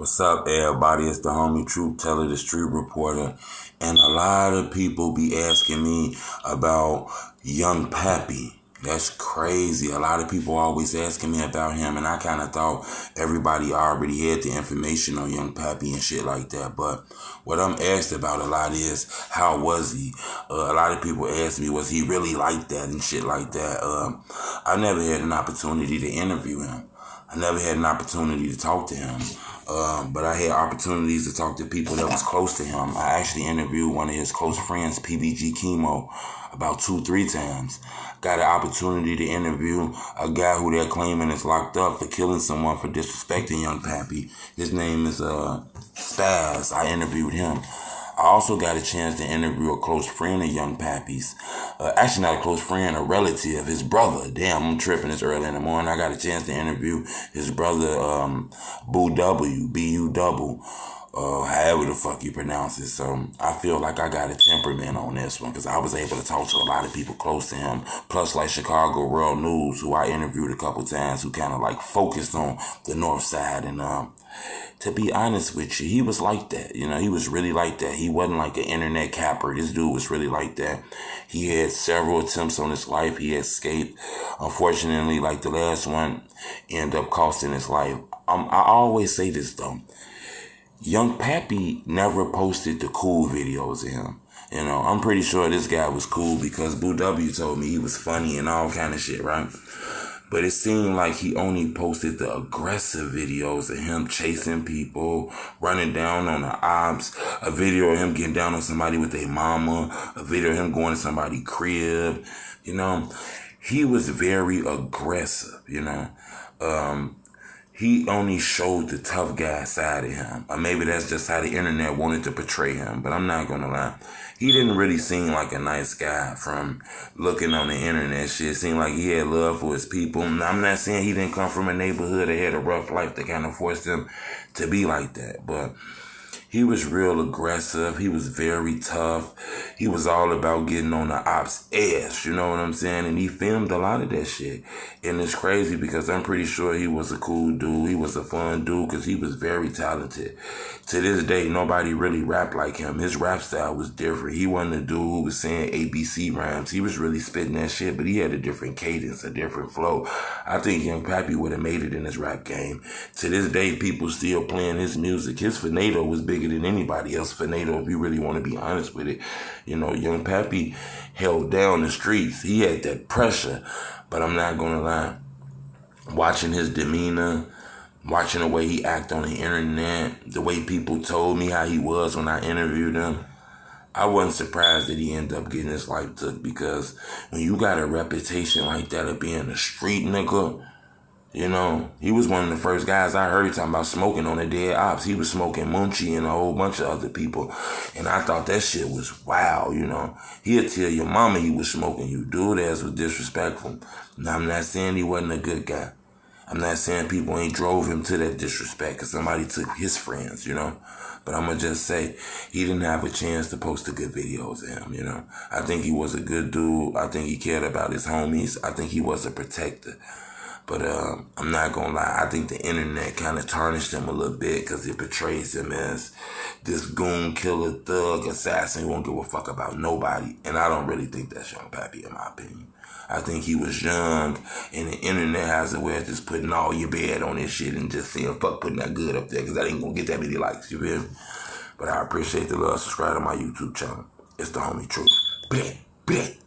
What's up, everybody? It's the homie Truth Teller, the street reporter. And a lot of people be asking me about young Pappy. That's crazy. A lot of people always asking me about him, and I kind of thought everybody already had the information on young Pappy and shit like that. But what I'm asked about a lot is, how was he? A lot of people ask me, was he really like that and shit like that? I never had an opportunity to interview him. I never had an opportunity to talk to him. But I had opportunities to talk to people that was close to him. I actually interviewed one of his close friends, PBG Chemo, about 2-3 times. Got an opportunity to interview a guy who they're claiming is locked up for killing someone for disrespecting young Pappy. His name is Spaz. I interviewed him. I also got a chance to interview a close friend of young Pappy's. Actually, not a close friend, a relative, his brother. Damn, I'm tripping. It's early in the morning. I got a chance to interview his brother, Boo W, B-U-double, however the fuck you pronounce it. So I feel like I got a temperament on this one because I was able to talk to a lot of people close to him. Plus, like Chicago World News, who I interviewed a couple times, who kind of like focused on the north side. And to be honest with you, he was like that. You know, he was really like that. He wasn't like an internet capper. This dude was really like that. He had several attempts on his life. He escaped. Unfortunately, like the last one, ended up costing his life. I always say this though. Young Pappy never posted the cool videos of him. You know, I'm pretty sure this guy was cool because Boo W told me he was funny and all kind of shit, right? But it seemed like he only posted the aggressive videos of him chasing people, running down on the ops, a video of him getting down on somebody with their mama, a video of him going to somebody's crib. You know, he was very aggressive, you know. He only showed the tough guy side of him. Or maybe that's just how the internet wanted to portray him. But I'm not going to lie. He didn't really seem like a nice guy from looking on the internet shit. It seemed like he had love for his people. And I'm not saying he didn't come from a neighborhood that had a rough life that kind of forced him to be like that. But he was real aggressive. He was very tough. He was all about getting on the ops' ass, you know what I'm saying? And he filmed a lot of that shit. And it's crazy because I'm pretty sure he was a cool dude. He was a fun dude because he was very talented. To this day, nobody really rapped like him. His rap style was different. He wasn't a dude who was saying ABC rhymes. He was really spitting that shit, but he had a different cadence, a different flow. I think young Pappy would have made it in his rap game. To this day, people still playing his music. His Finado was bigger than anybody else. Finado, if you really want to be honest with it. You know, young Pappy held down the streets. He had that pressure, but I'm not going to lie. Watching his demeanor, watching the way he act on the internet, the way people told me how he was when I interviewed him, I wasn't surprised that he ended up getting his life took because when you got a reputation like that of being a street nigga, you know, he was one of the first guys I heard talking about smoking on the dead ops. He was smoking Munchie and a whole bunch of other people. And I thought that shit was wow, you know. He'd tell your mama he was smoking. You dude ass was disrespectful. Now, I'm not saying he wasn't a good guy. I'm not saying people ain't drove him to that disrespect because somebody took his friends, you know. But I'm going to just say he didn't have a chance to post the good videos of him, you know. I think he was a good dude. I think he cared about his homies. I think he was a protector. But I'm not going to lie. I think the internet kind of tarnished him a little bit because it portrays him as this goon, killer, thug, assassin who won't give a fuck about nobody. And I don't really think that's young Pappy, in my opinion. I think he was young, and the internet has a way of just putting all your bad on this shit and just saying, fuck putting that good up there because I ain't going to get that many likes, you feel me? But I appreciate the love. Subscribe to my YouTube channel. It's the homie Truth. Bet, bet.